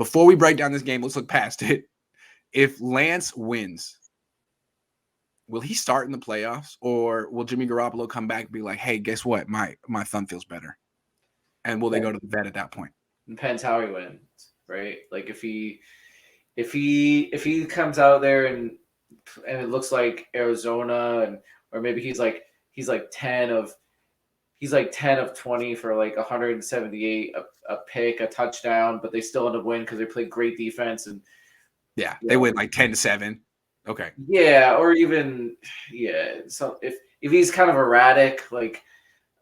before we break down this game, let's look past it. If Lance wins, will he start in the playoffs, or will Jimmy Garoppolo come back and be like, hey, guess what? My thumb feels better. And will they go to the vet at that point? Depends how he wins, right? Like if he comes out there and it looks like Arizona, or maybe he's like 10 of 20 for like 178, a pick, a touchdown, but they still end up winning because they played great defense and they win like 10-7. Okay. Yeah, or even So if he's kind of erratic, like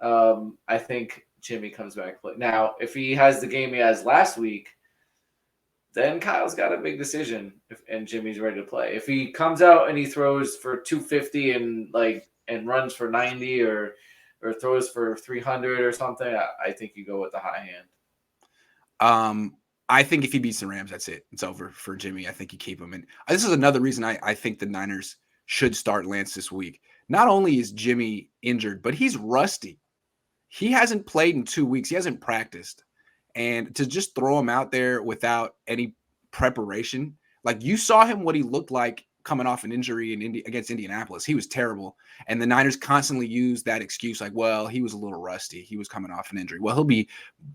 I think Jimmy comes back. Now, if he has the game he has last week, then Kyle's got a big decision, and Jimmy's ready to play. If he comes out and he throws for 250 and runs for 90 or throws for 300 or something, I think you go with the high hand. I think if he beats the Rams, that's it. It's over for Jimmy. I think you keep him. And this is another reason I think the Niners should start Lance this week. Not only is Jimmy injured, but he's rusty. He hasn't played in 2 weeks. He hasn't practiced. And to just throw him out there without any preparation, like you saw him, what he looked like coming off an injury against Indianapolis. He was terrible. And the Niners constantly use that excuse like, well, he was a little rusty. He was coming off an injury. Well, he'll be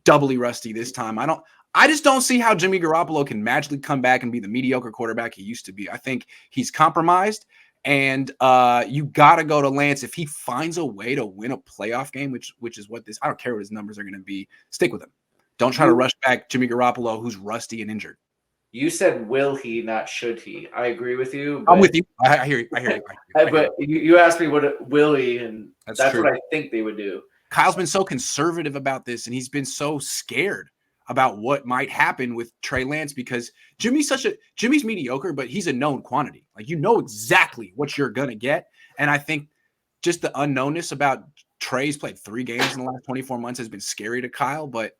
doubly rusty this time. I just don't see how Jimmy Garoppolo can magically come back and be the mediocre quarterback he used to be. I think he's compromised, and you got to go to Lance. If he finds a way to win a playoff game, which is what this – I don't care what his numbers are going to be, stick with him. Don't try to rush back Jimmy Garoppolo, who's rusty and injured. You said will he, not should he. I agree with you. I'm with you. I hear you. But you asked me what will he, and that's what I think they would do. Kyle's been so conservative about this, and he's been so scared about what might happen with Trey Lance because Jimmy's mediocre, but he's a known quantity. Like, you know exactly what you're going to get. And I think just the unknownness about Trey's played 3 games in the last 24 months has been scary to Kyle, but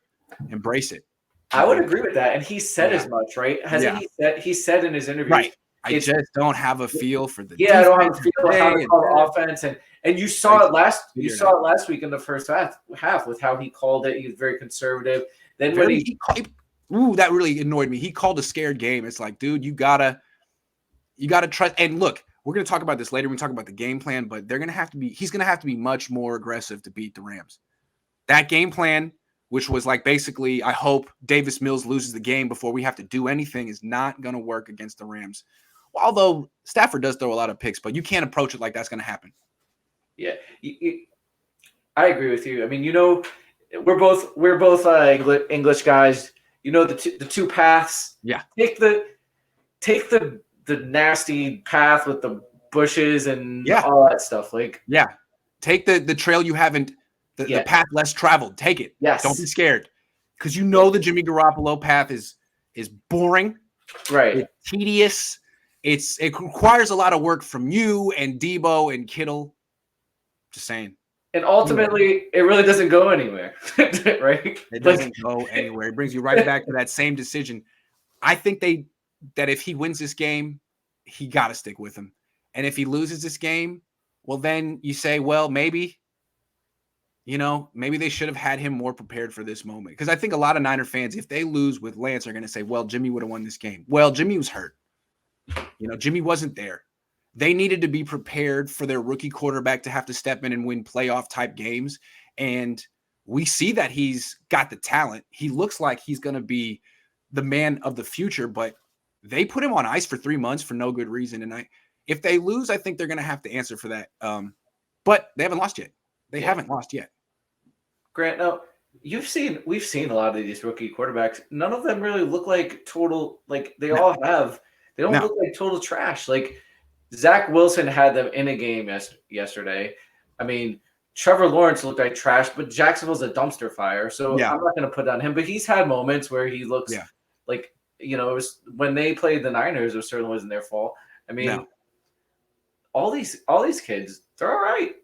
embrace it. I would agree with that. And he said as much, right? He said in his interview. Right. I just don't have a feel for the defense. I don't have a feel for how to call the offense. And you saw it last week in the first half with how he called it. He was very conservative. Then that really annoyed me. He called a scared game. It's like, dude, you gotta trust. And look, we're gonna talk about this later. We talk about the game plan, but he's gonna have to be much more aggressive to beat the Rams. That game plan, which was like basically, I hope Davis Mills loses the game before we have to do anything, is not gonna work against the Rams. Although Stafford does throw a lot of picks, but you can't approach it like that's gonna happen. Yeah, I agree with you. I mean, we're both English guys. The two paths. Yeah. Take the nasty path with the bushes and all that stuff. Take the trail you haven't, the path less traveled. Take it. Yes. Don't be scared, because the Jimmy Garoppolo path is boring. Right. It's tedious. It requires a lot of work from you and Debo and Kittle. Just saying. And ultimately, it really doesn't go anywhere, right? It doesn't go anywhere. It brings you right back to that same decision. I think that if he wins this game, he got to stick with him. And if he loses this game, well, then you say, well, maybe they should have had him more prepared for this moment. Because I think a lot of Niner fans, if they lose with Lance, are going to say, well, Jimmy would have won this game. Well, Jimmy was hurt. Jimmy wasn't there. They needed to be prepared for their rookie quarterback to have to step in and win playoff type games. And we see that he's got the talent. He looks like he's going to be the man of the future, but they put him on ice for 3 months for no good reason. And if they lose, I think they're going to have to answer for that. But they haven't lost yet. They haven't lost yet. Grant, now we've seen a lot of these rookie quarterbacks. None of them really look like total, they don't look like total trash. Like, Zach Wilson had them in a game yesterday. I mean, Trevor Lawrence looked like trash, but Jacksonville's a dumpster fire. So I'm not going to put on him. But he's had moments where he looks like, it was when they played the Niners, it certainly wasn't their fault. I mean, all these kids, they're all right.